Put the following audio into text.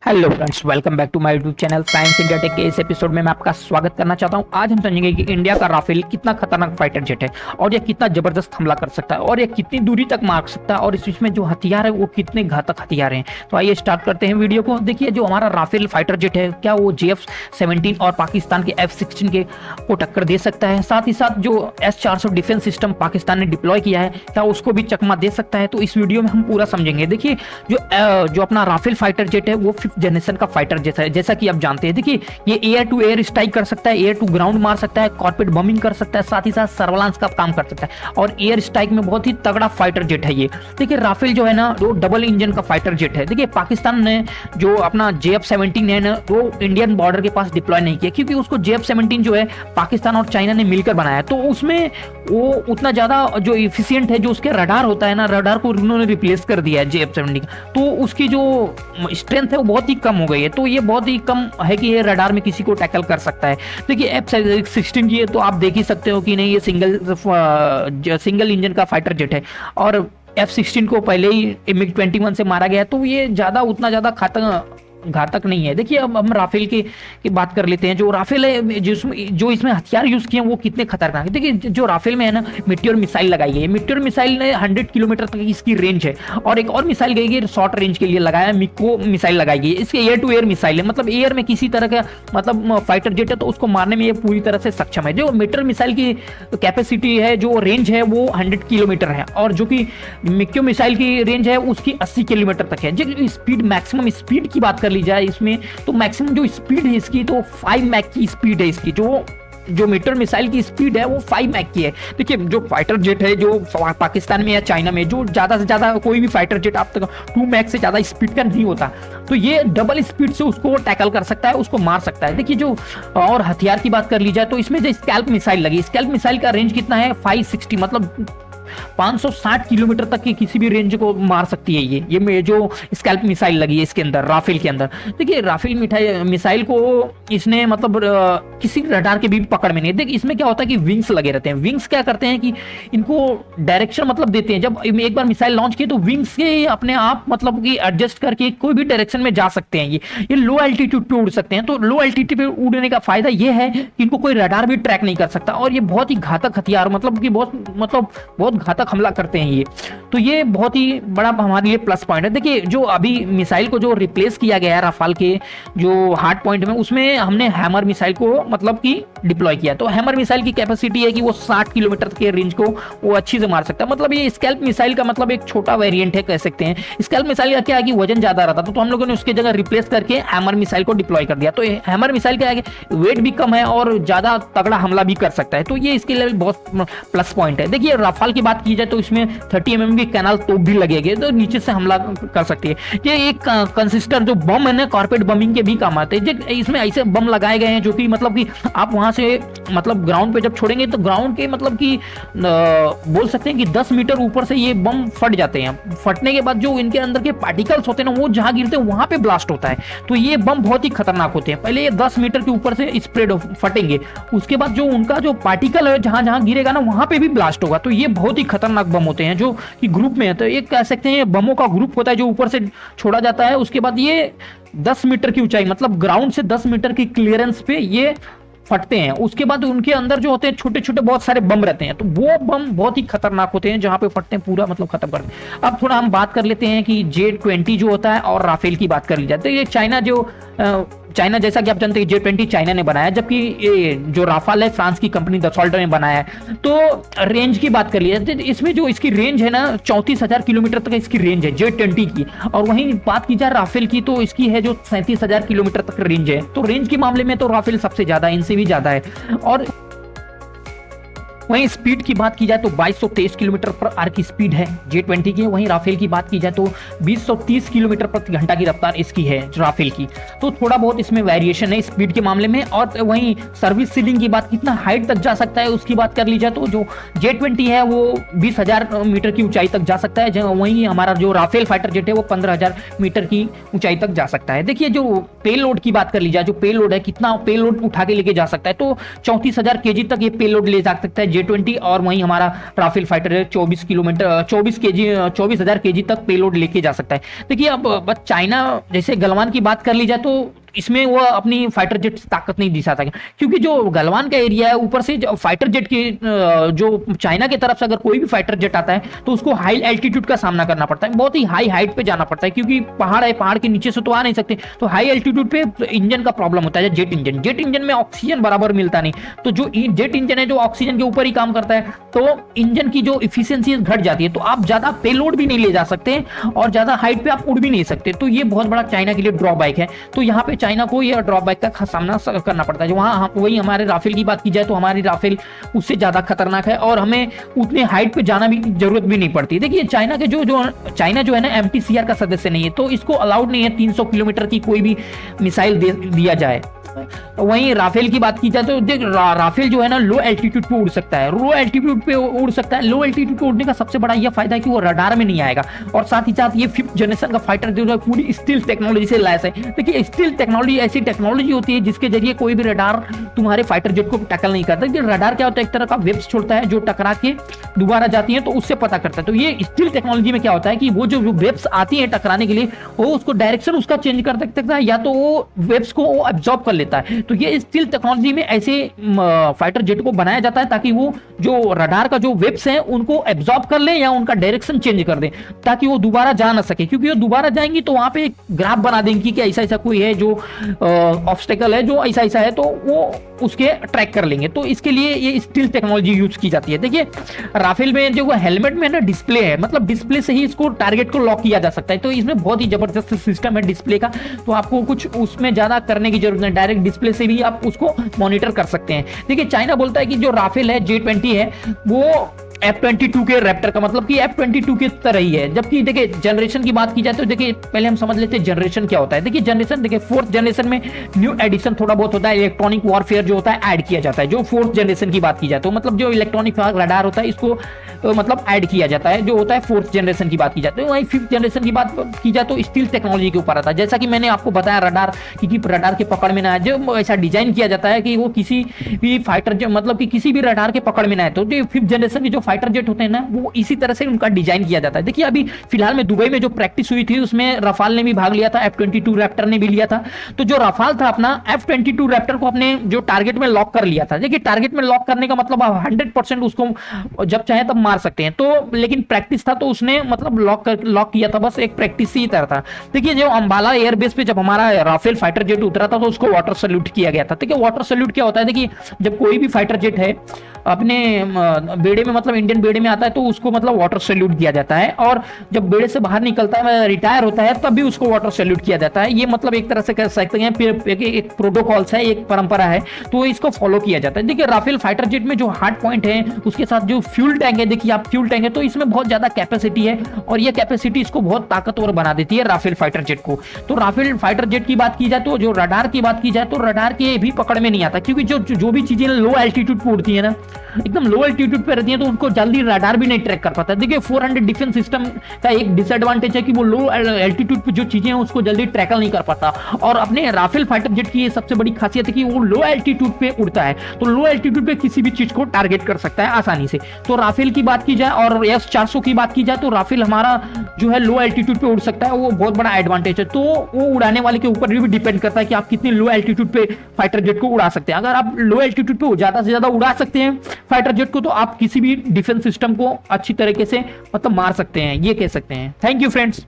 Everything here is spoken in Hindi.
Hello friends, welcome back to my YouTube channel science India tech के इस एपिसोड में मैं आपका स्वागत करना चाहता हूं। आज हम समझेंगे कि इंडिया का राफेल कितना खतरनाक फाइटर जेट है और यह कितना जबरदस्त हमला कर सकता है और यह कितनी दूरी तक मार सकता है और इसमें जो हथियार है वो कितने घातक हथियार हैं। तो आइए स्टार्ट करते हैं वीडियो को। देखिए, जो हमारा राफेल फाइटर जेट है, क्या वो JF-17 और पाकिस्तान के F-16 के को टक्कर दे सकता है? साथ ही साथ जो S-400 डिफेंस सिस्टम पाकिस्तान ने डिप्लॉय किया है, क्या उसको भी चकमा दे सकता है? तो इस वीडियो में हम पूरा समझेंगे। देखिए, जो अपना राफेल फाइटर जेट है वो जनरेशन का फाइटर जेट है, जैसा कि आप जानते हैं। देखिए, ये एयर टू एयर स्ट्राइक कर सकता है, एयर टू ग्राउंड मार सकता है, कॉर्पेट बमिंग कर सकता है, साथ ही साथ सर्वेलांस का काम कर सकता है और एयर स्ट्राइक में बहुत ही तगड़ा फाइटर जेट है ये। देखिए, राफेल जो है ना वो डबल इंजन का फाइटर जेट है। देखिए, पाकिस्तान ने जो अपना JF-17 है ना वो इंडियन बॉर्डर के पास डिप्लॉय नहीं किया, क्योंकि उसको JF-17 जो है पाकिस्तान और चाइना ने मिलकर बनाया, तो उसमें वो उतना ज्यादा जो इफिशियंट है, जो उसके रडार होता है ना, रडार को उन्होंने रिप्लेस कर दिया है JF-17 का, तो उसकी जो स्ट्रेंथ है वो बहुत ही कम हो गई है। तो ये बहुत ही कम है कि ये रडार में किसी को टैकल कर सकता है। देखिए, F-16 की है तो आप देख ही सकते हो कि नहीं, ये सिंगल इंजन का फाइटर जेट है और F-16 को पहले ही MiG-21 से मारा गया है, तो ये उतना ज्यादा घातक नहीं है। देखिए, अब हम राफेल की बात कर लेते हैं। जो राफेल है, जो इसमें हथियार यूज किए हैं वो कितने खतरनाक है। देखिए, जो राफेल में है ना, मिट्योर मिसाइल लगाई गई है। मिट्योर मिसाइल ने 100 किलोमीटर तक इसकी रेंज है और एक और मिसाइल गई है शॉर्ट रेंज के लिए लगाया, मिको मिसाइल लगाई गई है। इसके एयर टू एयर मिसाइल है, मतलब एयर में किसी तरह का मतलब फाइटर जेट है तो उसको मारने में ये पूरी तरह से सक्षम है। जो मिट्योर मिसाइल की कैपेसिटी है, जो रेंज है वो 100 किलोमीटर है और जो कि मिको मिसाइल की रेंज है उसकी 80 किलोमीटर तक है। जो स्पीड, मैक्सिमम स्पीड की बात कर ली जाए इसमें, तो मैक्सिमम जो स्पीड है इसकी तो 5 मैक की स्पीड है इसकी। जो मीटर मिसाइल की स्पीड है वो 5 मैक की है। देखिए, जो फाइटर जेट है जो पाकिस्तान में या चाइना में, जो ज्यादा से ज्यादा कोई भी फाइटर जेट आप तक 2 मैक से ज्यादा स्पीड का नहीं होता, तो ये डबल स्पीड से उसको टैकल कर सकता है, उसको मार सकता है। देखिए, जो और हथियार की बात कर ली जाए तो इसमें जो स्कैल्प मिसाइल लगी, स्कैल्प मिसाइल का रेंज कितना है? 560, मतलब 560 किलोमीटर तक की किसी भी रेंज को मार सकती है ये जो स्कैल्प मिसाइल लगी है इसके अंदर, राफेल के अंदर। देखिए, राफेल मिसाइल को इसने मतलब किसी रडार के भी पकड़ में नहीं। देखिए, इसमें क्या होता है कि विंग्स लगे रहते हैं। विंग्स क्या करते हैं कि इनको डायरेक्शन मतलब देते हैं। जब एक बार मिसाइल लॉन्च किए तो विंग्स के अपने आप मतलब कि एडजस्ट करके कोई भी डायरेक्शन में जा सकते हैं। ये लो एल्टीट्यूड पे उड़ सकते हैं। तो लो एल्टीट्यूड पे उड़ने का फायदा ये है कि इनको कोई रडार भी ट्रैक नहीं कर सकता और ये बहुत ही घातक हथियार, मतलब कि बहुत घातक हमला करते हैं ये। तो ये बहुत ही बड़ा हमारे लिए प्लस पॉइंट है। देखिए, जो अभी मिसाइल को जो रिप्लेस किया गया है राफेल के जो हार्ड पॉइंट में, उसमें हमने हैमर मिसाइल को मतलब कि डिप्लॉय किया। तो हैमर मिसाइल की कैपेसिटी है कि वो 60 किलोमीटर के रेंज को वो अच्छी से मार सकता है। मतलब ये स्कैल्प मिसाइल का मतलब एक छोटा वेरिएंट है, कह सकते हैं। स्कैल्प मिसाइल का क्या है कि वजन ज्यादा रहता था, तो हम लोगों ने उसकी जगह रिप्लेस करके हैमर मिसाइल को डिप्लॉय कर दिया। तो हैमर मिसाइल क्या है कि वेट भी कम है और ज्यादा तगड़ा हमला भी कर सकता है, तो ये इसके लिए बहुत प्लस पॉइंट है। देखिए, राफेल की बात की जाए तो इसमें 30 mm की कैनाल तोप भी लगेगी, तो नीचे से हमला कर सकती है। ये एक कंसिस्टर जो बम है ना, कॉर्पेट बमिंग के भी काम आते हैं। इसमें ऐसे बम लगाए गए हैं जो कि मतलब कि आप वहां से मतलब ग्राउंड पे जब छोड़ेंगे तो ग्राउंड के मतलब कि बोल सकते हैं कि 10 मीटर ऊपर से ये बम फट जाते हैं। फटने के बाद जो इनके अंदर के पार्टिकल्स होते हैं ना, वो जहां गिरते हैं वहां पे ब्लास्ट होता है। तो ये बम बहुत ही खतरनाक होते हैं। पहले ये 10 मीटर के ऊपर से स्प्रेड फटेंगे, उसके बाद जो उनका जो पार्टिकल है जहां जहां गिरेगा ना वहां पे भी ब्लास्ट होगा। तो ये बहुत ही खतरनाक बम होते हैं जो कि ग्रुप में है। तो एक कह सकते हैं बमों का ग्रुप होता है जो ऊपर से छोड़ा जाता है। उसके बाद ये 10 मीटर की ऊंचाई, मतलब ग्राउंड से 10 मीटर की क्लियरेंस पे ये फटते हैं। उसके बाद उनके अंदर जो होते हैं छोटे छोटे बहुत सारे बम रहते हैं, तो वो बम बहुत ही खतरनाक होते हैं, जहां पे फटते हैं पूरा मतलब खत्म करते हैं। अब थोड़ा हम बात कर लेते हैं कि J-20 जो होता है और राफेल की बात कर ली जाती है। ये चाइना जैसा कि आप जानते हैं J-20 चाइना ने बनाया, जबकि ये जो राफेल है फ्रांस की कंपनी दसॉल्ट ने बनाया है। तो रेंज की बात कर ली जाए तो इसमें जो इसकी रेंज है ना 34,000 किलोमीटर तक इसकी रेंज है J-20 की, और वहीं बात की जाए राफेल की तो इसकी है जो 37,000 किलोमीटर तक रेंज है। तो रेंज के मामले में तो राफेल सबसे ज्यादा, इनसे भी ज्यादा है। और वहीं स्पीड की बात की जाए तो 2223 किलोमीटर पर आवर की स्पीड है J-20 की। वहीं राफेल की बात की जाए तो 2030 किलोमीटर प्रति घंटा की रफ्तार इसकी है राफेल की। तो थोड़ा बहुत इसमें वेरिएशन है स्पीड के मामले में। और वहीं सर्विस सीलिंग की बात, कितना हाइट तक जा सकता है उसकी बात कर ली जाए तो जो J-20 है वो 20,000 मीटर की ऊंचाई तक जा सकता है। वहीं हमारा जो राफेल फाइटर जेट है वो 15,000 मीटर की ऊंचाई तक जा सकता है। देखिए, जो पेलोड की बात कर ली जाए, जो पेलोड है, कितना पेलोड उठा के लेके जा सकता है, तो 34,000 kg तक ये पेलोड ले जा सकता है J-20 और वहीं हमारा राफेल फाइटर जेट 24,000 केजी तक पेलोड लेके जा सकता है। देखिए अब बस चाइना जैसे गलवान की बात कर ली जाए तो इसमें वो अपनी फाइटर जेट ताकत नहीं दिखा सके, क्योंकि जो गलवान का एरिया है ऊपर से फाइटर जेट की जो चाइना की तरफ से अगर कोई भी फाइटर जेट आता है तो उसको हाई एल्टीट्यूड का सामना करना पड़ता है, बहुत ही हाई हाइट पे जाना पड़ता है, क्योंकि पहाड़ है, पहाड़ के नीचे से तो आ नहीं सकते, तो हाई एल्टीट्यूड पे इंजन का प्रॉब्लम होता है। जेट इंजन में ऑक्सीजन बराबर मिलता नहीं, तो जो जेट इंजन है जो ऑक्सीजन के ऊपर ही काम करता है, तो इंजन की जो इफिशियंसी घट जाती है, तो आप ज्यादा पेलोड भी नहीं ले जा सकते और ज्यादा हाइट पे आप उड़ भी नहीं सकते, तो ये बहुत बड़ा चाइना के लिए ड्रॉबैक है। तो यहाँ पे चाइना को यह ड्रॉबैक का सामना करना पड़ता है। वहां वही हमारे राफेल की बात की जाए तो हमारी राफेल उससे ज्यादा खतरनाक है और हमें उतने हाइट पे जाना भी जरूरत भी नहीं पड़ती। देखिए चाइना के चाइना जो है ना MTCR का सदस्य नहीं है, तो इसको अलाउड नहीं है 300 किलोमीटर की कोई भी मिसाइल दिया जाए। वहीं राफेल की बात की जाए तो देख राफेल जो है ना लो एल्टीट्यूड पे उड़ सकता है, लो एल्टीट्यूड पे उड़ सकता है। लो एल्टीट्यूड पे उड़ने का सबसे बड़ा यह फायदा है कि वो रडार में नहीं आएगा, और साथ ही साथ ये 5th जनरेशन का फाइटर जो है पूरी स्टील टेक्नोलॉजी से लैस है। देखिए स्टील टेक्नोलॉजी ऐसी टेक्नोलॉजी होती है जिसके जरिए कोई भी रडार तुम्हारे फाइटर जेट को टैकल नहीं करता। रडार क्या होता है, एक तरह का वेब्स छोड़ता है जो टकरा के दोबारा जाती है तो उससे पता करता है। तो ये स्टील टेक्नोलॉजी में क्या होता है कि वो जो वेब्स आती है टकराने के लिए, वो उसको डायरेक्शन उसका चेंज कर सकता है, या तो वो वेब्स को वो एब्जॉर्ब कर लेता है। तो ये स्टील टेक्नोलॉजी में ऐसे फाइटर जेट को बनाया जाता है ताकि वो जो रडार का जो वेब्स हैं उनको एब्जॉर्ब कर ले या उनका डायरेक्शन चेंज कर दे, ताकि वो दोबारा जा ना सके, क्योंकि वो दोबारा जाएंगी तो वहां पे ग्राफ बना देंगी कि ऐसा ऐसा कोई है जो ऑब्स्टेकल है जो ऐसा ऐसा है, तो वो उसके ट्रैक कर लेंगे। तो इसके लिए ये स्टील टेक्नोलॉजी यूज की जाती है। देखिए राफेल में जो हेलमेट में ना डिस्प्ले है, मतलब डिस्प्ले से ही इसको टारगेट को लॉक किया जा सकता है, तो इसमें बहुत ही जबरदस्त सिस्टम है डिस्प्ले का, तो आपको कुछ उसमें ज्यादा करने की जरूरत नहीं, डायरेक्ट डिस्प्ले से भी आप उसको मॉनिटर कर सकते हैं। देखिए चाइना बोलता है कि जो राफेल है J-20 है वो F-22 के रैप्टर का मतलब कि F-22 की तरह ही है। जबकि देखिए जनरेशन की बात की जाए तो देखिए पहले हम समझ लेते हैं जनरेशन क्या होता है। देखिए जनरेशन, देखिए 4th जनरेशन में न्यू एडिशन थोड़ा बहुत होता है, इलेक्ट्रॉनिक वॉरफेयर जो होता है ऐड किया जाता है। जो 4th जनरेशन की बात की जाए तो मतलब जो इलेक्ट्रॉनिक रडार होता है इसको मतलब ऐड किया जाता है, जो होता है 4th जनरेशन की बात की जाती है। वहीं 5th जनरेशन की बात की जाए तो स्टील टेक्नोलॉजी के ऊपर आता है। जैसा कि मैंने आपको बताया रडार की रडार के पकड़ में ना आए, जो ऐसा डिजाइन किया जाता है कि वो किसी भी फाइटर मतलब कि किसी भी रडार के पकड़ में ना आए। तो जो 5th जनरेशन के जो फाइटर जेट होते हैं ना वो इसी तरह से उनका डिजाइन किया जाता है। देखिए अभी फिलहाल में दुबई में जो प्रैक्टिस हुई थी उसमें रफाल ने भी भाग लिया था, F-22 रैप्टर ने भी लिया था। तो जो रफाल था अपना F-22 रैप्टर को अपने जो टारगेट में लॉक कर लिया था। देखिए टारगेट में लॉक करने का मतलब आप 100% उसको जब चाहे तब मार सकते हैं, तो लेकिन प्रैक्टिस था तो उसने मतलब लॉक किया था, बस एक प्रैक्टिस ही तरह था। देखिए जो अंबाला एयरबेस पे जब हमारा राफेल फाइटर जेट उतरा था तो उसको वाटर सैल्यूट किया गया था। देखिए वाटर सैल्यूट क्या होता है, देखिए जब कोई भी फाइटर जेट है अपने बेड़े में मतलब इंडियन बेड़े में आता है तो उसको मतलब वाटर सैल्यूट दिया जाता है, और जब बेड़े से बाहर निकलता है रिटायर होता है तब भी उसको वाटर सैल्यूट किया जाता है। ये मतलब एक तरह से कह सकते हैं एक प्रोटोकॉल्स है, एक परंपरा है, तो इसको फॉलो किया जाता है। देखिए राफेल फाइटर जेट में जो हार्ड पॉइंट है उसके साथ जो फ्यूल टैंक है, देखिए आप फ्यूल टैंक है तो इसमें बहुत ज्यादा कैपेसिटी है और ये कैपेसिटी इसको बहुत ताकतवर बना देती है राफेल फाइटर जेट को। तो राफेल फाइटर जेट की बात की जाए तो जो रडार की बात की जाए तो रडार के भी पकड़ में नहीं आता, क्योंकि जो भी चीजें लो एल्टीट्यूड पे उड़ती है ना, एकदम लो एल्टीट्यूड पे रहती है तो उनको जल्दी रडार भी नहीं ट्रैक कर पाता। देखिए 400 डिफेंस सिस्टम का एक डिसएडवांटेज है कि वो लो एल्टीट्यूड पे जो चीजें हैं उसको जल्दी ट्रैकल नहीं कर पाता, और अपने राफेल फाइटर जेट की ये सबसे बड़ी खासियत है कि वो लो एल्टीट्यूड पे उड़ता है, तो लो एल्टीट्यूड पे किसी भी चीज को टारगेट कर सकता है आसानी से। तो राफेल की बात की जाए और S-400 की बात की जाए तो राफेल हमारा जो है लो एल्टीट्यूड पे उड़ सकता है, वो बहुत बड़ा एडवांटेज है। तो वो उड़ाने वाले के ऊपर भी डिपेंड करता है कि आप कितनी लो एल्टीट्यूड पे फाइटर जेट को उड़ा सकते हैं। अगर आप लो एल्टीट्यूड पे ज्यादा से ज्यादा उड़ा सकते हैं फाइटर जेट को तो आप किसी भी डिफेंस सिस्टम को अच्छी तरीके से मतलब मार सकते हैं, ये कह सकते हैं। Thank you friends.